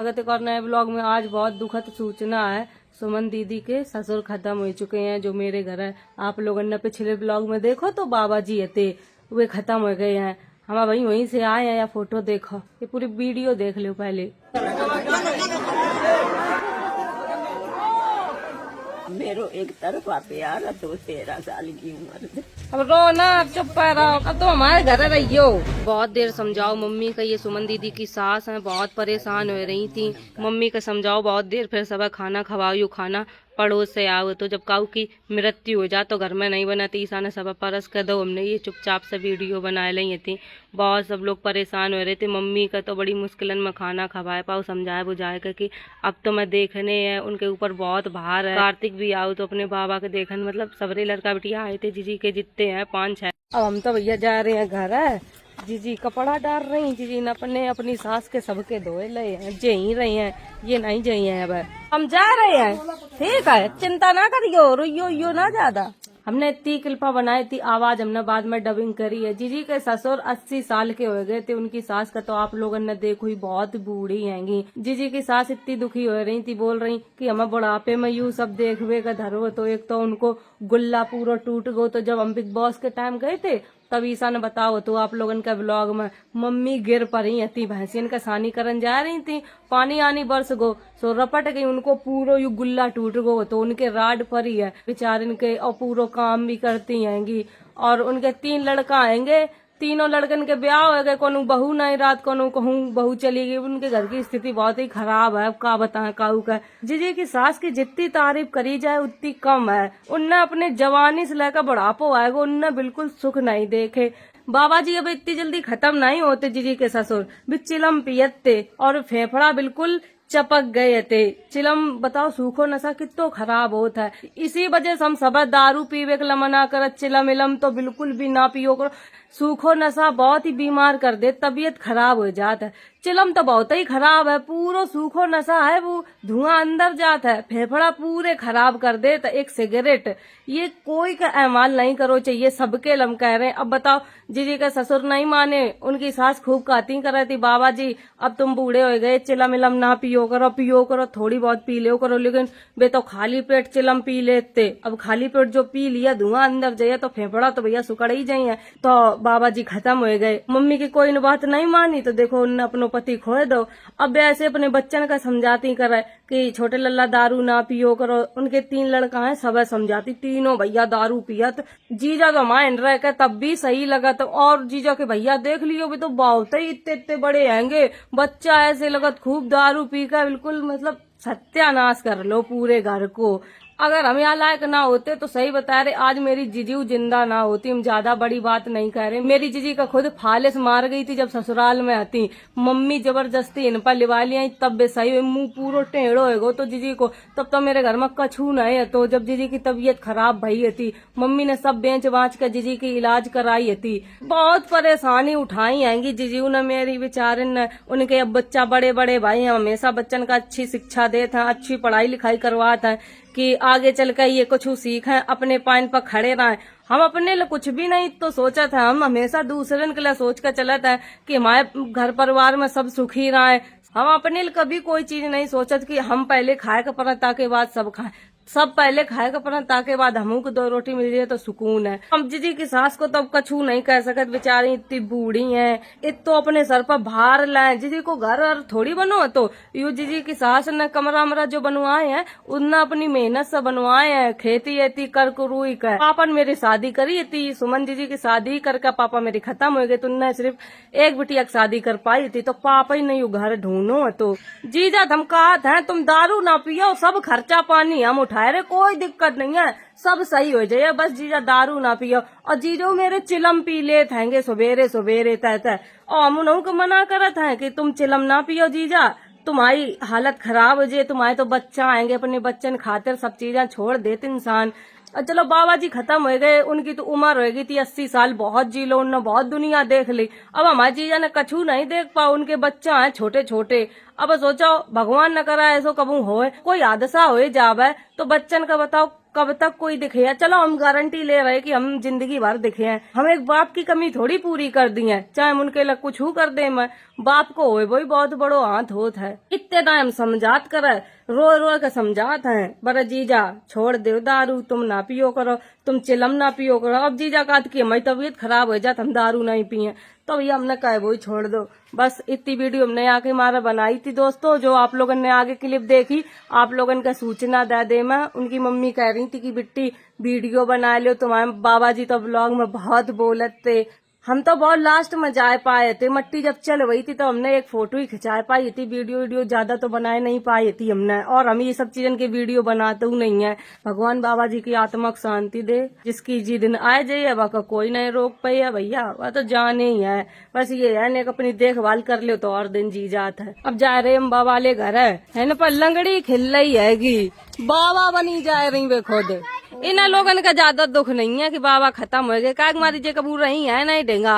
स्वागत है नए ब्लॉग में। आज बहुत दुखद सूचना है, सुमन दीदी के ससुर खत्म हो चुके हैं जो मेरे घर है। आप लोगों ने पिछले ब्लॉग में देखो तो बाबा जी थे, वे खत्म हो गए हैं। हम भाई वहीं से आए हैं, या फोटो देखो, ये पूरी वीडियो देख लो पहले। मेरो एक तरफा प्यार है, तो 13 साल की उम्र से। अब रो ना, अब चुप रहो, अब तो हमारे घर रहियो। बहुत देर समझाओ मम्मी का, ये सुमन दीदी की सास है, बहुत परेशान हो रही थी। मम्मी का समझाओ बहुत देर, फिर सब खाना खवाओ, खाना पड़ोस से आओ। तो जब काऊ की मृत्यु हो जा तो घर में नहीं बनाती, ईसा ने सब परस कर दो। हमने ये चुपचाप से वीडियो बना ली थी। बहुत सब लोग परेशान हो रहे थे। मम्मी का तो बड़ी मुश्किलन में खाना खवाए पाओ, समझाए बुझाए कि अब तो मैं देखने है, उनके ऊपर बहुत भार है। कार्तिक भी आओ तो अपने बाबा के देखने, मतलब सबरे लड़का बिटिया आए थे, जीजी के जितने हैं 5-6। अब हम तो भैया जा रहे हैं घर है। जीजी कपड़ा डाल रही, जीजी ने अपनी सास के सबके धोए ले हैं, जे ही रही हैं, ये नहीं जई हैं। अब हम जा रहे हैं, ठीक है, चिंता ना करियो, रोइयो ना ज्यादा। हमने इतनी क्लिपा बनाई थी, आवाज हमने बाद में डबिंग करी है। जीजी के ससुर 80 साल के हो गए थे। उनकी सास का तो आप लोगों ने देखो ही, बहुत बूढ़ी हैंगी। जीजी की सास इतनी दुखी हो रही थी, बोल रही कि हमें बुढ़ापे में यूं सब देखवे का धरो। तो एक तो उनको गुल्ला पूरा टूट गो। तो जब हम बिग बॉस के टाइम गए थे तब ईसा ने बताओ तो आप लोगन का ब्लॉग में, मम्मी गिर पड़ी थी, भैंसियन का सानी करन जा रही थी, पानी आनी बरस गो, सो रपट गई, उनको पूरो यू गुल्ला टूट गो। तो उनके राड पर ही है बेचारिन के, और पूरो काम भी करती हैंगी। और उनके 3 लड़का आएंगे, तीनों लड़कन के ब्याह हो गए, कोनो बहू नहीं रात, कोनो कहूँ बहू चली गई। उनके घर की स्थिति बहुत ही खराब है। अब का बताएं काऊ का। जीजी की सास की जितनी तारीफ करी जाए उतनी कम है। उनने अपने जवानी से लेकर बुढ़ापो आएगा, उनने बिल्कुल सुख नहीं देखे। बाबा जी अब इतनी जल्दी खत्म नहीं होते। जीजी के ससुर भी चिलम पियत थे और फेफड़ा बिल्कुल चपक गए थे। चिलम बताओ, सूखो नशा कितो खराब होता है। इसी वजह से हम सब दारू पीवे के मना कर, चिलम इलम तो बिल्कुल भी ना पियो करो। सूखो नशा बहुत ही बीमार कर दे, तबीयत खराब हो जाता है। चिलम तो बहुत ही खराब है, पूरा सूखो नशा है, वो धुआं अंदर जाता है, फेफड़ा पूरे खराब कर देता। एक सिगरेट ये कोई का अहमाल नहीं करो चाहिए, सबके लम कह रहे हैं। अब बताओ, जीजी का ससुर नहीं माने, उनकी सास खूब कहती कर रही थी, बाबा जी अब तुम बूढ़े हो गए, चिलम इलम ना पियो करो, थोड़ी बहुत पी लो करो। लेकिन वे तो खाली पेट चिलम पी लेते। अब खाली पेट जो पी लिया, धुआं अंदर जाए तो फेफड़ा तो भैया सुकड़ ही जाइए। तो बाबा जी खत्म हो गए। मम्मी की कोई बात नहीं मानी तो देखो उनने अपनो पति खोए दो। अब ऐसे अपने बच्चन का समझाती कर कि छोटे लल्ला दारू ना पियो करो। उनके 3 लड़का है, सब समझाती, तीनों भैया दारू पियत। जीजा तो मान रहे के तब भी सही लगा। तो और जीजा के भैया देख लियो, भी तो बहुत ही इतने बड़े हैंगे, बच्चा ऐसे लगत खूब दारू पी कर बिल्कुल मतलब सत्यानाश कर लो पूरे घर को। अगर हम यहाँ लायक ना होते तो सही बता रहे, आज मेरी जीजू जिंदा ना होती। हम ज्यादा बड़ी बात नहीं कह रहे। मेरी जीजी का खुद फालिस मार गई थी जब ससुराल में आती। मम्मी जबरदस्ती इन पर लिवा लिया, तब भी सही मुंह पूरा टेढ़ो है तो जीजी को, तब तो मेरे घर में कछू नहीं है। तो जब जीजी की तबीयत खराब भई थी, मम्मी ने सब बेच बाँच कर जीजी की इलाज कराई थी। बहुत परेशानी उठाई आएंगी जीजू ने मेरी बेचारिन ने। उनके अब बच्चा बड़े बड़े भाई हैं, हमेशा बच्चन का अच्छी शिक्षा देते हैं, अच्छी पढ़ाई लिखाई करवाते हैं कि आगे चल कर ये कुछ सीखें, अपने पाइन पर खड़े रहें। हम अपने लिए कुछ भी नहीं तो सोचा था, हम हमेशा दूसरे के लिए सोच कर चला था कि हमारे घर परिवार में सब सुखी रहे। हम अपने लिए कभी कोई चीज नहीं सोचत कि हम पहले खाए का पड़ा ताकि बाद सब खाएं। सब पहले खाएगा पर ताके बाद हमू को 2 रोटी मिल जाए तो सुकून है। हम जीजी की सास को तब कछू नहीं कह सकत, बेचारी इतनी बूढ़ी हैं, तो अपने सर पर भार लाए। जीजी को घर और थोड़ी बनो, तो यू जीजी की सास ने कमरा मरा जो बनवाए हैं उनने अपनी मेहनत से बनवाए हैं, खेती एती कर कुरुई कर। पापा ने मेरी शादी करी थी, सुमन जीजी की शादी करके पापा मेरी खत्म हो गई, तो उनने सिर्फ एक बिटिया की शादी कर पाई थी। तो पापा ही नहीं घर ढूंढो। तो जीजा हम कहा था तुम दारू ना पियो, सब खर्चा पानी हम उठाए रे, कोई दिक्कत नहीं है, सब सही हो जाए, बस जीजा दारू ना पियो। और जीजो मेरे चिलम पी ले थेंगे सवेरे सवेरे तय। और हम उन्हों को मना करत है कि तुम चिलम ना पियो जीजा, तुम्हारी हालत खराब हो जाए, तुम्हारे तो बच्चा आएंगे, अपने बच्चन खातिर सब चीजें छोड़ देते इंसान। और चलो बाबा जी खत्म हो गए, उनकी तो उम्र हो गई थी 80 साल, बहुत जी लो, उन्होंने बहुत दुनिया देख ली। अब हमारी जीजा ने कछू नहीं देख पाओ, उनके बच्चा है छोटे छोटे। अब सोचो भगवान न करा ऐसो कबू होए, कोई हादसा हो जावे तो बच्चन का बताओ कब तक कोई दिखे है। चलो हम गारंटी ले रहे कि हम जिंदगी भर दिखे हैं, हम एक बाप की कमी थोड़ी पूरी कर दी है, चाहे उनके लग कुछ कर दे। मैं बाप को होए वही बहुत बड़ो हाथ होत है। इतने टाइम समझात करे, रो रो के समझात है, बड़ा जीजा छोड़ दो दारू, तुम ना पियो करो, तुम चिलम ना पियो करो। अब जीजा कहत की हमारी तबीयत खराब हो जात, हम दारू नहीं पिए, तो भैया हमने कहे वही छोड़ दो। बस इतनी वीडियो हमने आके हमारा बनाई थी दोस्तों, जो आप लोगों ने आगे क्लिप देखी, आप लोगों का सूचना दे दे। मैं उनकी मम्मी कह रही थी कि बिट्टी वीडियो बना लो, तुम्हारे बाबा जी तो ब्लॉग में बहुत बोलत थे। हम तो बहुत लास्ट में जा पाए थे, मट्टी जब चल रही थी तो हमने एक फोटो ही खिंचा पाई थी, वीडियो ज्यादा तो बनाए नहीं पाई थी हमने। और हम ये सब चीजन के वीडियो बनाते हूँ नहीं है। भगवान बाबा जी की आत्मा को शांति दे, जिसकी जी दिन आए जाइए वह कोई नहीं रोक पाई है भैया, वह तो जाने ही है। बस ये है ने अपनी देखभाल कर ले तो और दिन जी जाता है। अब जा रहे हम बाबा ले घर है न, पर लंगड़ी खिल रही हैगी, बाबा बनी जा रही वे खुद। इन लोगन का ज्यादा दुख नहीं है कि बाबा खत्म हो गए, काग मारी जे कबूर रही है नहीं देगा,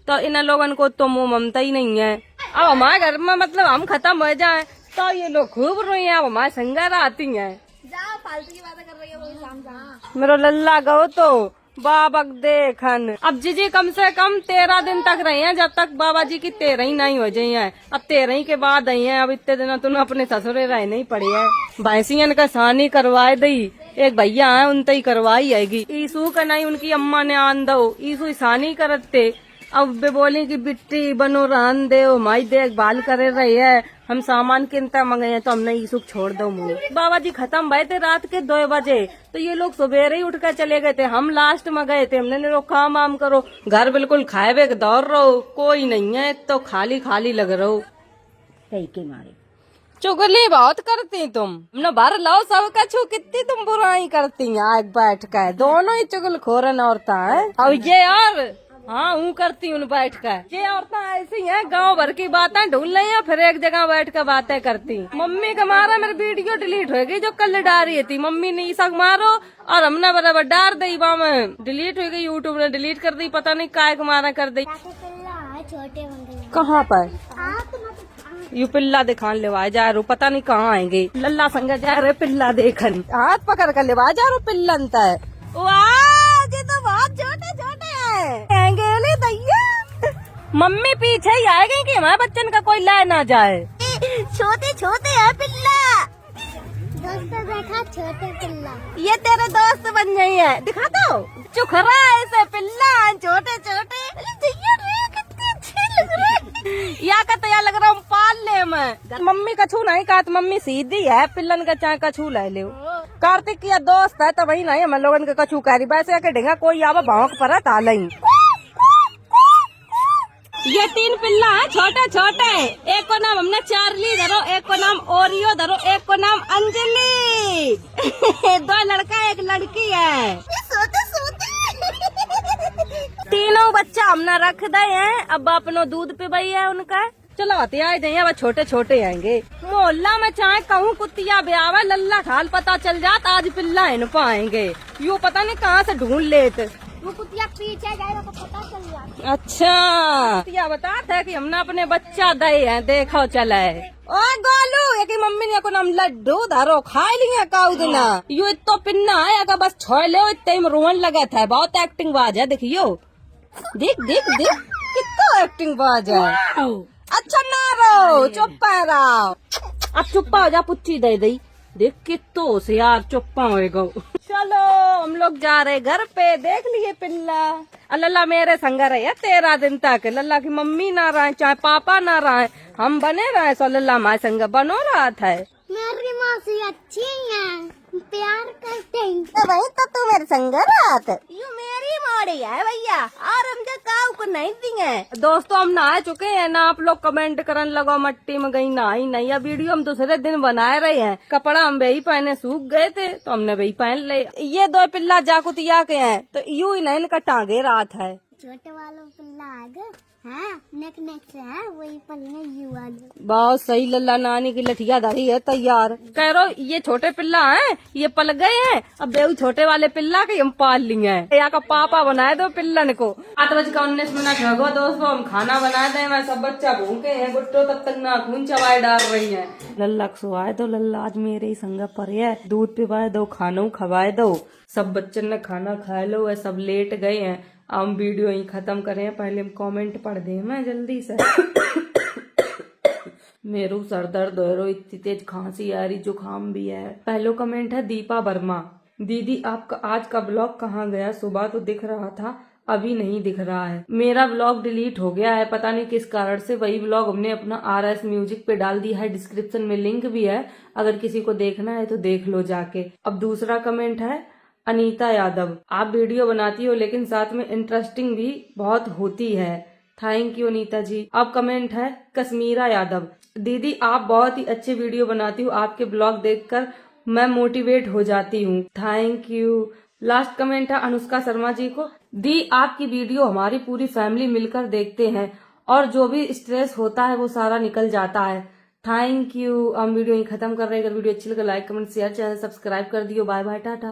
तो इन लोगन को तो मुंह ममता ही नहीं है। अब हमारे घर में मतलब हम खत्म हो जाए तो ये लोग खूब रोई है, अब हमारे संगर आती है। फालतू की बातें कर रही है वो शाम। मेरा लल्ला गो तो बाबा देखन। अब जी कम से कम 13 दिन तक रही हैं, जब तक बाबा जी की 13 ही नहीं हो जाई है। अब 13 ही के बाद आई है। अब इतने दिन तुम अपने ससुरे रह नहीं पड़ी है। भैंसियन का सानी करवाए दी, एक भैया है उनते ही करवाई आएगी। ईसू का नहीं उनकी अम्मा ने आन दो, ईसू सानी करते। अब वे बोली कि बिट्टी बनो रहन दे, माई देखभाल करे रही है, हम सामान किनता मंगे हैं तो हमने ईसु छोड़ दो मुँह। बाबा जी खत्म भये थे रात के 2 बजे, तो ये लोग सवेरे ही उठ कर चले गए थे। हम लास्ट में गए थे, हमने रोका काम वाम करो, घर बिल्कुल खाए वे दौड़ रहो, कोई नहीं है, तो खाली खाली लग रहो। कई के मारे चुगली बहुत करती तुम, न भर लो सब कछु, कितनी तुम बुराई करती हैं। आग बैठ कर दोनों ही चुगल खोरन औरता है। अब ये और हाँ हूँ करती हूँ बैठ कर, ये औरतें ऐसी हैं, गांव भर की बातें ढूंढ रही हैं, फिर एक जगह बैठ कर बातें करती। मम्मी का मारा मेरी वीडियो डिलीट हो गई, जो कल डाली थी मम्मी ने ईसक मारो और हमने बराबर डार दी, में डिलीट हो गई, यूट्यूब ने डिलीट कर दी, पता नहीं काय को मारा कर दी। छोटे कहाँ पर यू पिल्ला दिखान लेवा जा रो, पता नहीं कहाँ आएंगे। लल्ला संग जा रहे पिल्ला देखन, हाथ पकड़ कर लेवा जा रो पिल्लन तय। वाह ये तो बहुत छोटे छोटे हैं दैया। मम्मी पीछे ही आएगी कि हमारे बच्चन का कोई ले ना जाए। छोटे छोटे है पिल्ला, दोस्त देखा छोटे पिल्ला, ये तेरे दोस्त बन गई है, दिखा दो चुखरा ऐसे पिल्ला छोटे छोटे, कितने अच्छे लग रहे। या का तैयार लग रहा हूँ पाल ले मैं। मम्मी कछू नहीं कहा, मम्मी सीधी है, पिल्लन का चाहे कछू ले ले। कार्तिक की दोस्त है तो वही नहीं हम लोगन के कछू कह रही, वैसे के ढेंगा कोई आवा भावक पर तालई। ये 3 पिल्ला है छोटे छोटे, एक को नाम हमने चार्ली धरो, एक को नाम ओरियो धरो, एक को नाम अंजलि। 2 लड़का 1 लड़की है। सोते सोते तीनों बच्चा हमने रख दे हैं, अब अपनो दूध पिबाई है उनका। चलो आते आए जाइए, अब छोटे छोटे आएंगे। मोहल्ला में चाहे कहूँ कुतिया ब्याह लल्ला खाल पता चल जात, आज पिल्ला इन पाएंगे, यू पता नहीं कहाँ से ढूंढ लेते। वो कुतिया पीछे जाएगा तो पता चल जाएगा। अच्छा कुतिया बताता है कि हमने अपने बच्चा दे हैं, देखो चले। ओ गोलू एक मम्मी ने को नाम लड्डू धरो खाई लिया काउ दिना, यू इतो पिन्ना है का बस छोड़ ले, इतने में रोन लगा था, बहुत एक्टिंग बाज है, देखियो देख देख देख कितना एक्टिंग बाज है। अच्छा ना रो चुप रहो, अब चुप्पा हो जा, पुच्ची दे दी, देख कितो से यार चुप्पा होएगा। चलो हम लोग जा रहे घर पे, देख लिए पिल्ला। लल्ला मेरे संग रहे 13 दिन तक, लल्ला की मम्मी ना रहे चाहे पापा ना रहे, हम बने रहे, सो लल्ला हमारे संग बनो रहा था। मेरी मौसी अच्छी है, प्यार करते हैं, तो वही तो तू मेरे संग रात, यू मेरी मोड़ी है भैया, और हम जो काऊ को नहीं देंगे। दोस्तों हम नहा चुके हैं ना, आप लोग कमेंट करने लगो मट्टी में गई नहाई नहीं, या वीडियो हम दूसरे दिन बनाए रहे हैं, कपड़ा हम वही पहने सूख गए थे तो हमने वही पहन ले। ये 2 पिल्ला जाकुतिया के हैं, तो यू ही नहीं इनका टांगे रात है। छोटे वालों पिल्ला आ गए। हाँ नेक नेक से है वही पर यू वाले। बहुत सही लल्ला, नानी की लठिया धरी है तैयार। कह रो ये छोटे पिल्ला हैं, ये पल गए हैं, अब बेऊ छोटे वाले पिल्ला के हम पाल लिए हैं। यहाँ का पापा बनाए दो पिल्लन को। 8:19 हो गो दोस्तों, हम खाना बनाए थे, मैं सब बच्चा भूखे हैं, गुट्टो तब तक नाखून चबाए डाल रही है। लल्ला को सुवाए दो, लल्ला आज मेरे ही संग पर है, दूध पिवाए दो, खाना खवाए दो। सब बच्चन ने खाना खाए लो है, सब लेट गए हैं। हम वीडियो ही खत्म करें, पहले हम कमेंट पढ़ दे मैं जल्दी से। मेरू सर दर्द हो रहा, इतनी तेज खांसी आ रही, जुकाम भी है। पहलो कमेंट है दीपा वर्मा, दीदी आपका आज का ब्लॉग कहाँ गया? सुबह तो दिख रहा था, अभी नहीं दिख रहा है। मेरा ब्लॉग डिलीट हो गया है, पता नहीं किस कारण से। वही ब्लॉग हमने अपना RS म्यूजिक पे डाल दिया है, डिस्क्रिप्शन में लिंक भी है, अगर किसी को देखना है तो देख लो जाके। अब दूसरा कमेंट है अनीता यादव, आप वीडियो बनाती हो लेकिन साथ में इंटरेस्टिंग भी बहुत होती है। थैंक यू अनीता जी। अब कमेंट है कश्मीरा यादव, दीदी आप बहुत ही अच्छे वीडियो बनाती हो, आपके ब्लॉग देखकर मैं मोटिवेट हो जाती हूँ। Thank you. लास्ट कमेंट है अनुष्का शर्मा जी को, दी आपकी वीडियो हमारी पूरी फैमिली मिलकर देखते हैं और जो भी स्ट्रेस होता है वो सारा निकल जाता है। Thank you. हम वीडियो ही खत्म कर रहे हैं। अगर वीडियो अच्छी लगे like comment share, channel subscribe कर दियो। Bye bye, Tata.